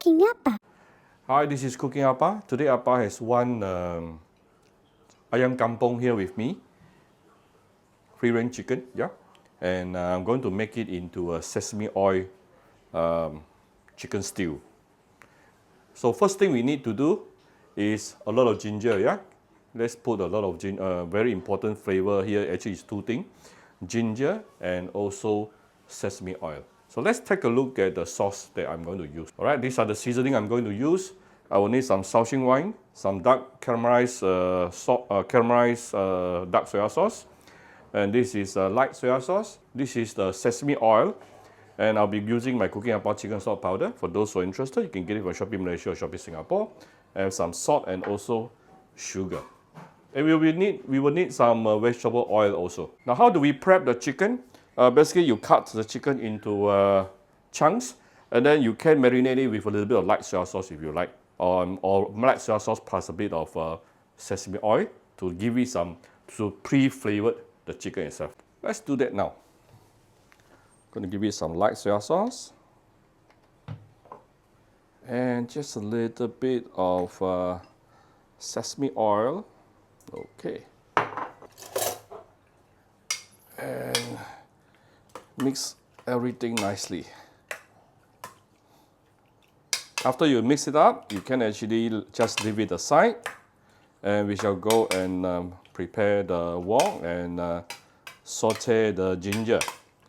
Cooking apa? Hi, this is Cooking Appa. Today Appa has one ayam kampung here with me. Free range chicken, yeah. And I'm going to make it into a sesame oil chicken stew. So first thing we need to do is a lot of ginger, yeah. Let's put a lot of ginger. Very important flavor here actually is two things: ginger and also sesame oil. So let's take a look at the sauce that I'm going to use. All right, these are the seasoning I'm going to use. I will need some Sautéing wine, some dark caramelized dark soy sauce, and this is light soy sauce. This is the sesame oil, and I'll be using my Cooking Appa chicken salt powder. For those who are interested, you can get it from Shopee Malaysia or Shopee Singapore. And some salt and also sugar. And we will need some vegetable oil also. Now, how do we prep the chicken? Basically, you cut the chicken into chunks, and then you can marinate it with a little bit of light soy sauce if you like, or light soy sauce plus a bit of sesame oil to give it to pre-flavored the chicken itself. Let's do that now. Going to give it some light soy sauce, and just a little bit of sesame oil. Okay. And mix everything nicely. After you mix it up, you can actually just leave it aside, and we shall go and prepare the wok and saute the ginger.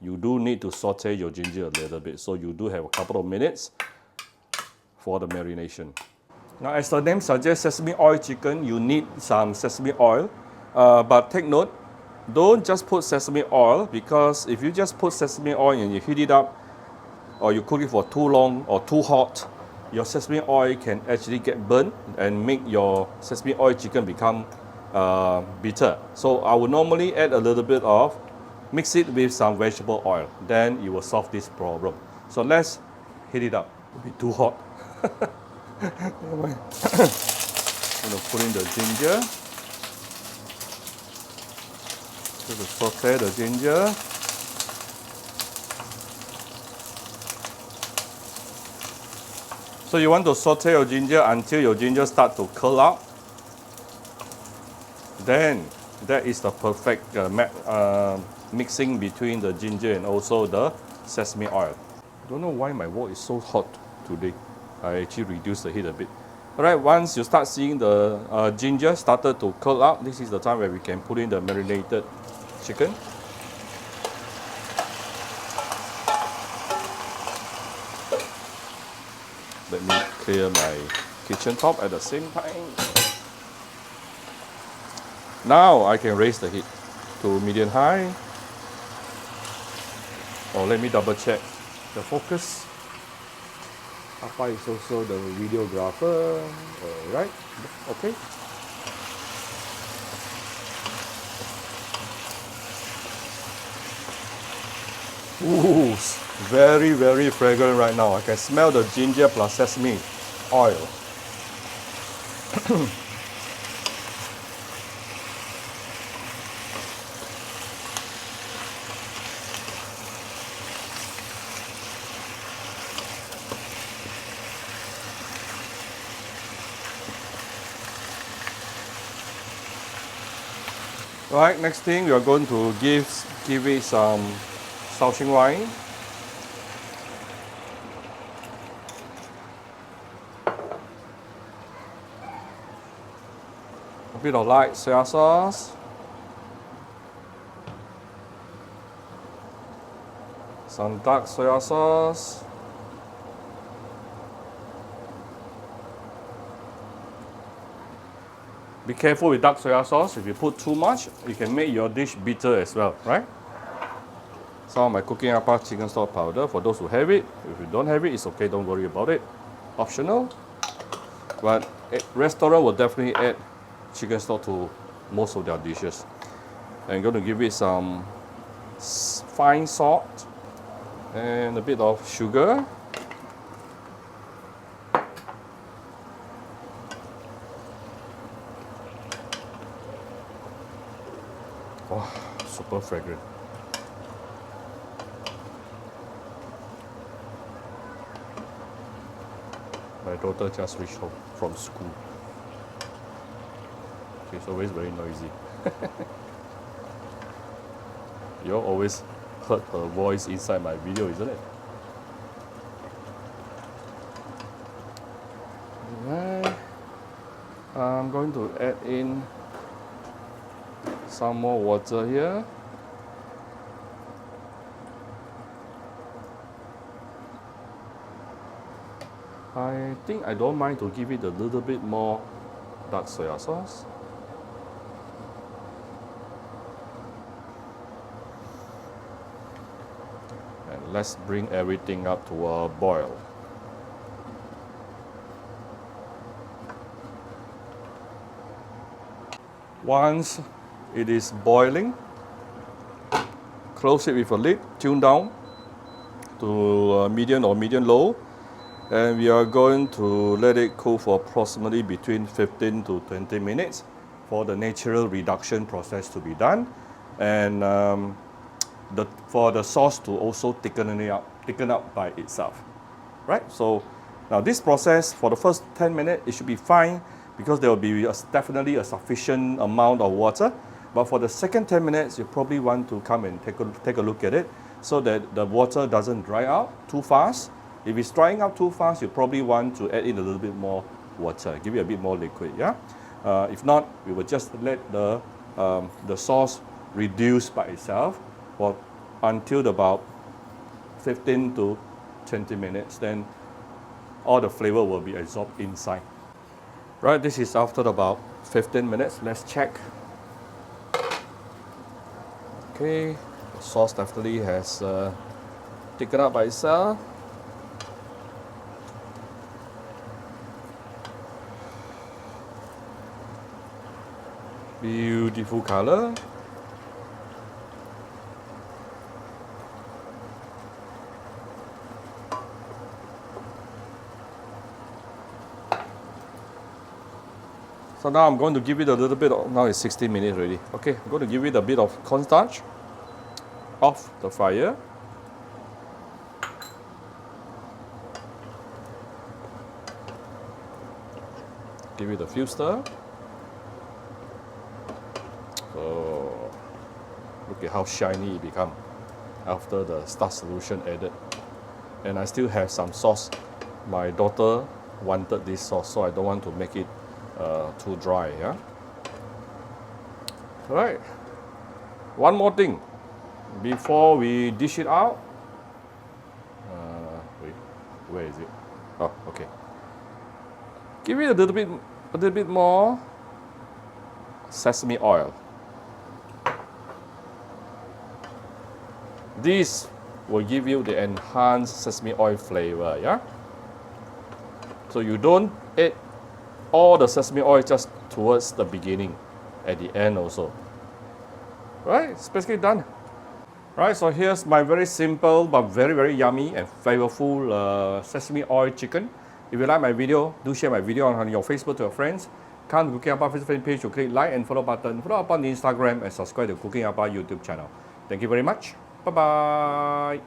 You do need to saute your ginger a little bit, so you do have a couple of minutes for the marination. Now, as the name suggests, sesame oil chicken, you need some sesame oil, but take note, don't just put sesame oil, because if you just put sesame oil and you heat it up, or you cook it for too long or too hot, your sesame oil can actually get burnt and make your sesame oil chicken become bitter. So I would normally add a little bit of, mix it with some vegetable oil, then you will solve this problem. So let's heat it up. It'll be too hot. I'm going to put in the ginger. Going to saute the ginger. So you want to saute your ginger until your ginger starts to curl up. Then that is the perfect mixing between the ginger and also the sesame oil. I don't know why my wok is so hot today. I actually reduced the heat a bit. Alright, once you start seeing the ginger started to curl up, this is the time where we can put in the marinated chicken. Let me clear my kitchen top at the same time. Now I can raise the heat to medium high. Oh, let me double check the focus. Appa is also the videographer. Alright, okay. Ooh, very, very fragrant right now. I can smell the ginger plus sesame oil. Right, next thing we are going to give it some Sautéing wine. A bit of light soy sauce. Some dark soy sauce. Be careful with dark soy sauce. If you put too much, it can make your dish bitter as well, right? Some of my Cooking Appa chicken salt powder for those who have it. If you don't have it, it's okay, don't worry about it. Optional. But restaurant will definitely add chicken stock to most of their dishes. I'm going to give it some fine salt and a bit of sugar. Oh, super fragrant. My daughter just reached home from school. She's always very noisy. You always heard her voice inside my video, isn't it? Alright. I'm going to add in some more water here. I think I don't mind to give it a little bit more dark soy sauce. And let's bring everything up to a boil. Once it is boiling, close it with a lid, tune down to medium or medium low, and we are going to let it cool for approximately between 15 to 20 minutes for the natural reduction process to be done, and for the sauce to also thicken up by itself, right? So now this process for the first 10 minutes, it should be fine because there will be definitely a sufficient amount of water. But for the second 10 minutes, you probably want to come and take a look at it so that the water doesn't dry out too fast. If it's drying out too fast, you probably want to add in a little bit more water, give it a bit more liquid, yeah? If not, we will just let the sauce reduce by itself until about 15 to 20 minutes. Then all the flavor will be absorbed inside. Right, this is after about 15 minutes. Let's check. Okay, the sauce definitely has thickened up by itself. Beautiful color. So now I'm going to give it a little bit of, now it's 60 minutes already. Okay, I'm going to give it a bit of cornstarch off the fire. Give it a few stir. Oh, look at how shiny it becomes after the starch solution added. And I still have some sauce. My daughter wanted this sauce, so I don't want to make it too dry, yeah? All right. One more thing before we dish it out. Wait, where is it? Oh, okay. Give it a little bit more sesame oil. This will give you the enhanced sesame oil flavor, yeah? So you don't add all the sesame oil just towards the beginning, at the end also. Right, it's basically done. Right, so here's my very simple but very, very yummy and flavorful sesame oil chicken. If you like my video, do share my video on your Facebook to your friends. Come to Cooking Appa Facebook page to click like and follow button. Follow up on Instagram and subscribe to Cooking Appa YouTube channel. Thank you very much. Bye-bye.